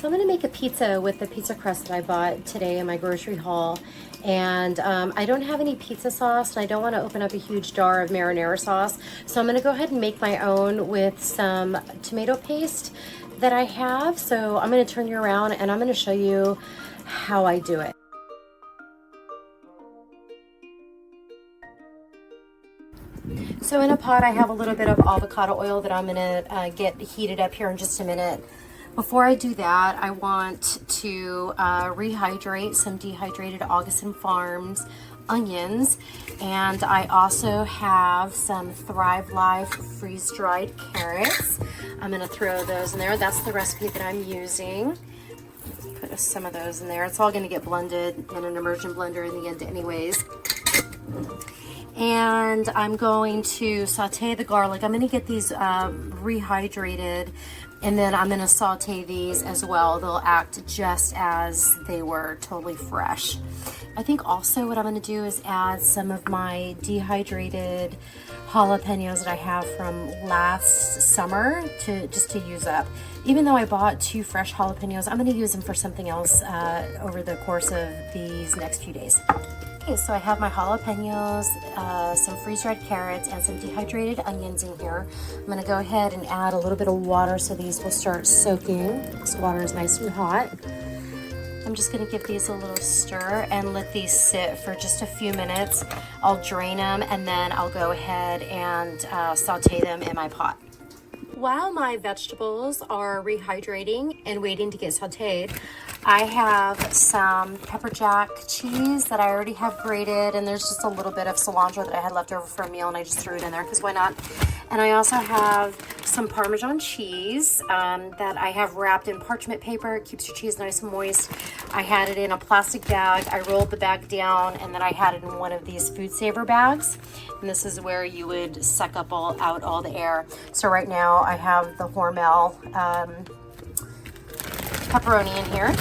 So I'm gonna make a pizza with the pizza crust that I bought today in my grocery haul. And I don't have any pizza sauce, and I don't wanna open up a huge jar of marinara sauce. So I'm gonna go ahead and make my own with some tomato paste that I have. So I'm gonna turn you around and I'm gonna show you how I do it. So in a pot, I have a little bit of avocado oil that I'm gonna get heated up here in just a minute. Before I do that, I want to rehydrate some dehydrated Augustin Farms onions, and I also have some Thrive Life freeze-dried carrots. I'm gonna throw those in there. That's the recipe that I'm using. Put some of those in there. It's all gonna get blended in an immersion blender in the end anyways. And I'm going to saute the garlic. I'm going to get these rehydrated, and then I'm going to saute these as well. They'll act just as they were, totally fresh. I think also what I'm going to do is add some of my dehydrated jalapenos that I have from last summer to use up. Even though I bought 2 fresh jalapenos, I'm going to use them for something else over the course of these next few days. Okay, so I have my jalapenos, some freeze-dried carrots, and some dehydrated onions in here. I'm gonna go ahead and add a little bit of water so these will start soaking. This water is nice and hot. I'm just gonna give these a little stir and let these sit for just a few minutes. I'll drain them and then I'll go ahead and saute them in my pot. While my vegetables are rehydrating and waiting to get sauteed, I have some pepper jack cheese that I already have grated, and there's just a little bit of cilantro that I had left over for a meal, and I just threw it in there because why not? And I also have some Parmesan cheese that I have wrapped in parchment paper. It keeps your cheese nice and moist. I had it in a plastic bag. I rolled the bag down, and then I had it in one of these food saver bags. And this is where you would suck up out all the air. So right now I have the Hormel pepperoni in here.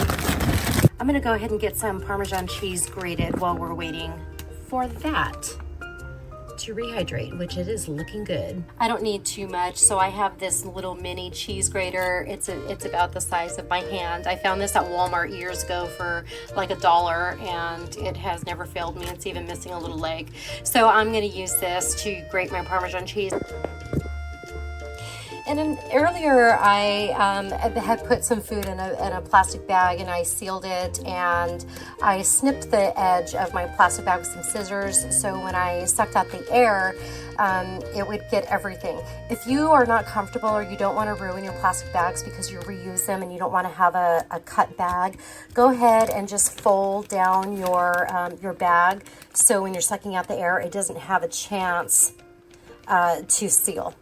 I'm gonna go ahead and get some Parmesan cheese grated while we're waiting for that to rehydrate, which it is looking good. I don't need too much, so I have this little mini cheese grater. It's about the size of my hand. I found this at Walmart years ago for like $1, and it has never failed me. It's even missing a little leg. So I'm gonna use this to grate my Parmesan cheese. And then earlier I had put some food in a plastic bag, and I sealed it, and I snipped the edge of my plastic bag with some scissors, so when I sucked out the air, it would get everything. If you are not comfortable or you don't want to ruin your plastic bags because you reuse them and you don't want to have a cut bag, go ahead and just fold down your bag so when you're sucking out the air, it doesn't have a chance to seal.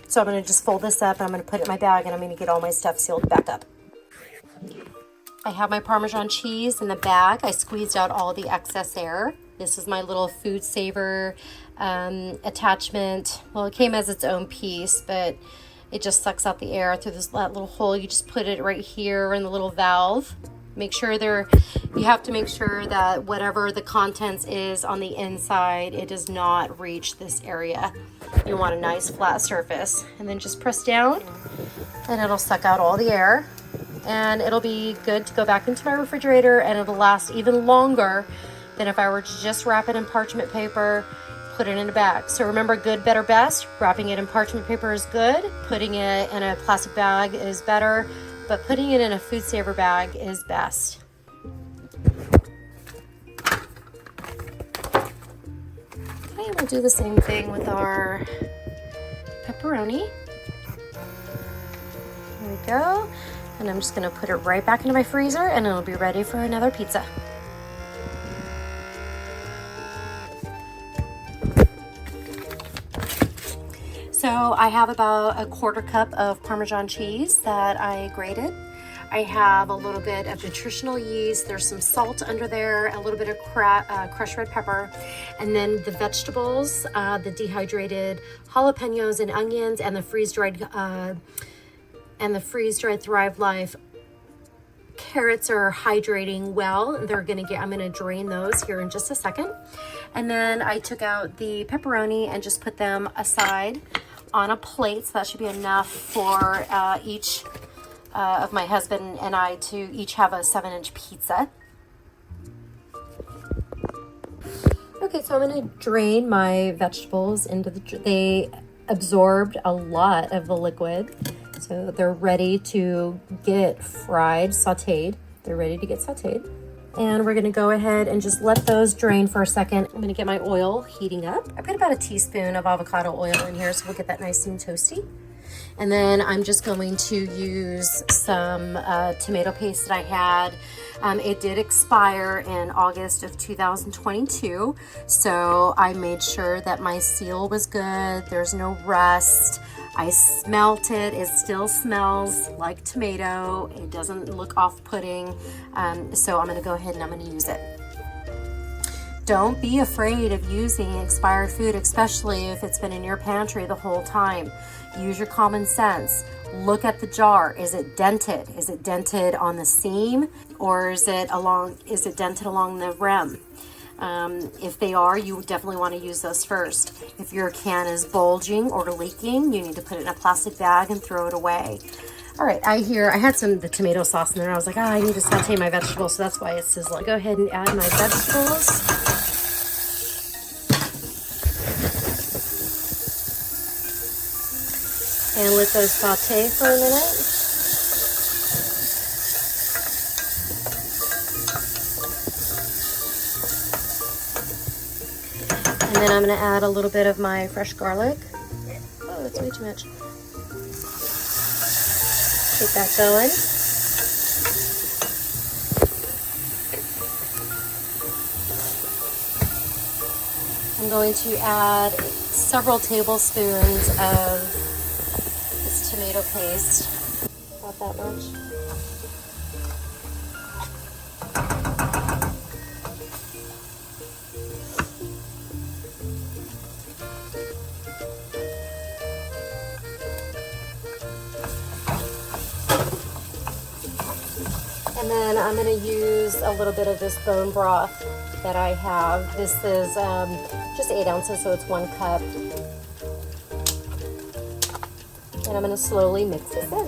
So I'm going to just fold this up, and I'm going to put it in my bag, and I'm going to get all my stuff sealed back up. I have my Parmesan cheese in the bag. I squeezed out all the excess air. This is my little food saver attachment. Well, it came as its own piece, but it just sucks out the air through that little hole. You just put it right here in the little valve. Make sure you have to make sure that whatever the contents is on the inside, it does not reach this area. You want a nice flat surface, and then just press down and it'll suck out all the air, and it'll be good to go back into my refrigerator, and it'll last even longer than if I were to just wrap it in parchment paper, put it in a bag. So remember, good, better, best. Wrapping it in parchment paper is good. Putting it in a plastic bag is better. But putting it in a food saver bag is best. Okay, we'll do the same thing with our pepperoni. There we go. And I'm just gonna put it right back into my freezer, and it'll be ready for another pizza. So I have about a 1/4 cup of Parmesan cheese that I grated. I have a little bit of nutritional yeast. There's some salt under there, a little bit of crushed red pepper, and then the vegetables, the dehydrated jalapenos and onions, and the freeze-dried Thrive Life carrots are hydrating well. I'm gonna drain those here in just a second. And then I took out the pepperoni and just put them aside on a plate. So that should be enough for each of my husband and I to each have a 7-inch pizza. Okay, so I'm going to drain my vegetables into they absorbed a lot of the liquid. So they're ready to get fried, sauteed. They're ready to get sauteed. And we're gonna go ahead and just let those drain for a second. I'm gonna get my oil heating up. I put about a teaspoon of avocado oil in here, so we'll get that nice and toasty. And then I'm just going to use some tomato paste that I had. It did expire in August of 2022, so I made sure that my seal was good. There's no rust. I smelt it. It still smells like tomato. It doesn't look off-putting. So I'm going to go ahead and I'm going to use it. Don't be afraid of using expired food, especially if it's been in your pantry the whole time. Use your common sense. Look at the jar. Is it dented? Is it dented on the seam, or is it dented along the rim? If they are, you definitely want to use those first. If your can is bulging or leaking, you need to put it in a plastic bag and throw it away. All right, I had the tomato sauce in there. I was like, I need to saute my vegetables, so that's why it's sizzling. Go ahead and add my vegetables. And let those saute for a minute. And then I'm going to add a little bit of my fresh garlic. Oh, that's way too much. Keep that going. I'm going to add several tablespoons of this tomato paste. Not that much. And then I'm going to use a little bit of this bone broth that I have. This is just 8 ounces, so it's 1 cup. And I'm going to slowly mix this in.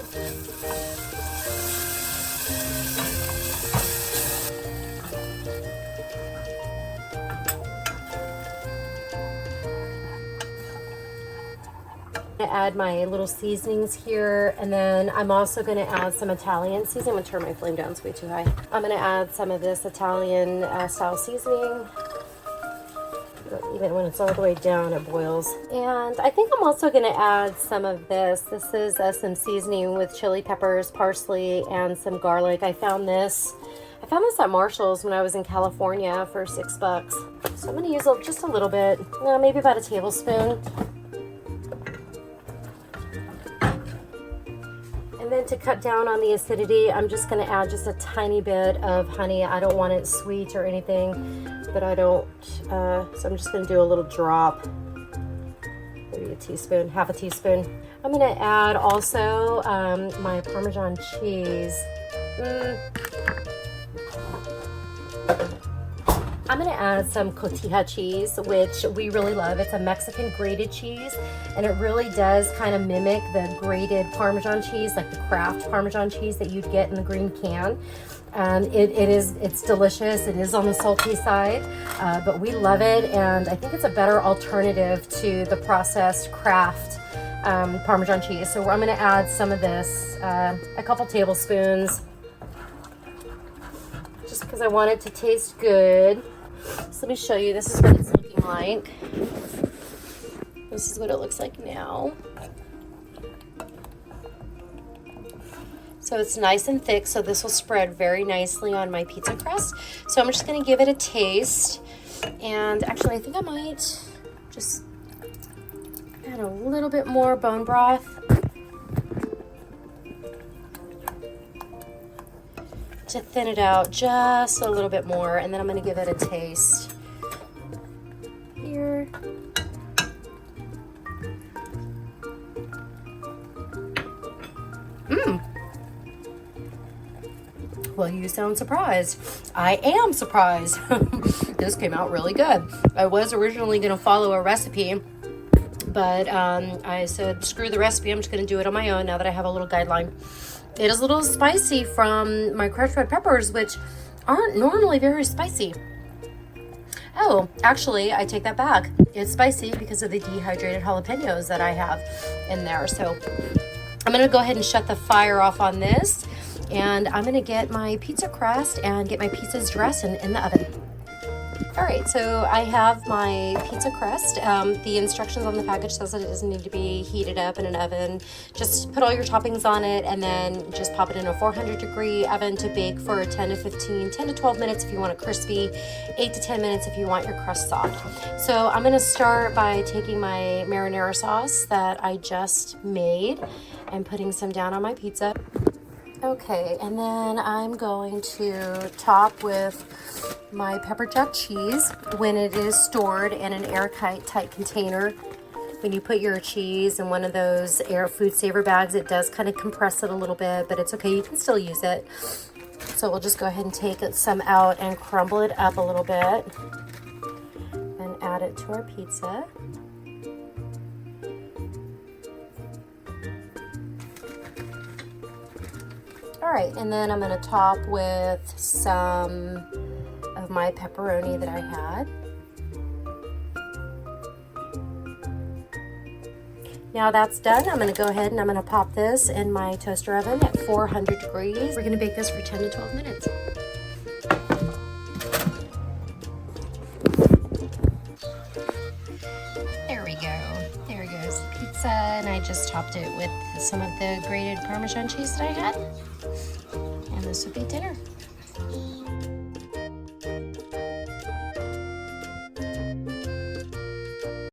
Add my little seasonings here, and then I'm also going to add some Italian seasoning. I'm going to turn my flame down, it's way too high. I'm going to add some of this Italian style seasoning. Even when it's all the way down, it boils. And I think I'm also going to add some of this. This is some seasoning with chili peppers, parsley, and some garlic. I found this at Marshall's when I was in California for $6. So I'm going to use just a little bit, maybe about a tablespoon. And then to cut down on the acidity, I'm just going to add just a tiny bit of honey. I don't want it sweet or anything, but I don't, so I'm just going to do a little drop, maybe a teaspoon, half a teaspoon. I'm going to add also my Parmesan cheese. I'm going to add some cotija cheese, which we really love. It's a Mexican grated cheese, and it really does kind of mimic the grated Parmesan cheese, like the Kraft Parmesan cheese that you'd get in the green can. It's delicious. It is on the salty side, but we love it, and I think it's a better alternative to the processed Kraft Parmesan cheese. So I'm going to add some of this, a couple tablespoons, just because I want it to taste good. So let me show you. This is what it's looking like. This is what it looks like now. So it's nice and thick, so this will spread very nicely on my pizza crust. So I'm just going to give it a taste. And actually, I think I might just add a little bit more bone broth. To thin it out just a little bit more, and then I'm going to give it a taste here. Well, you sound surprised. I am surprised. This came out really good. I was originally going to follow a recipe, but I said, screw the recipe. I'm just going to do it on my own now that I have a little guideline. It is a little spicy from my crushed red peppers, which aren't normally very spicy. Oh, actually, I take that back. It's spicy because of the dehydrated jalapenos that I have in there. So I'm gonna go ahead and shut the fire off on this, and I'm gonna get my pizza crust and get my pizzas dressed and in the oven. All right, so I have my pizza crust. The instructions on the package says that it doesn't need to be heated up in an oven. Just put all your toppings on it and then just pop it in a 400-degree oven to bake for 10 to 12 minutes if you want it crispy, 8 to 10 minutes if you want your crust soft. So I'm gonna start by taking my marinara sauce that I just made and putting some down on my pizza. Okay, and then I'm going to top with my pepper jack cheese when it is stored in an airtight container. When you put your cheese in one of those air food saver bags, it does kind of compress it a little bit, but it's okay, you can still use it. So we'll just go ahead and take some out and crumble it up a little bit and add it to our pizza. All right, and then I'm gonna top with some of my pepperoni that I had. Now that's done, I'm gonna go ahead and I'm gonna pop this in my toaster oven at 400 degrees. We're gonna bake this for 10 to 12 minutes. There we go. There goes the pizza, and I just topped it with some of the grated Parmesan cheese that I had. And this would be dinner.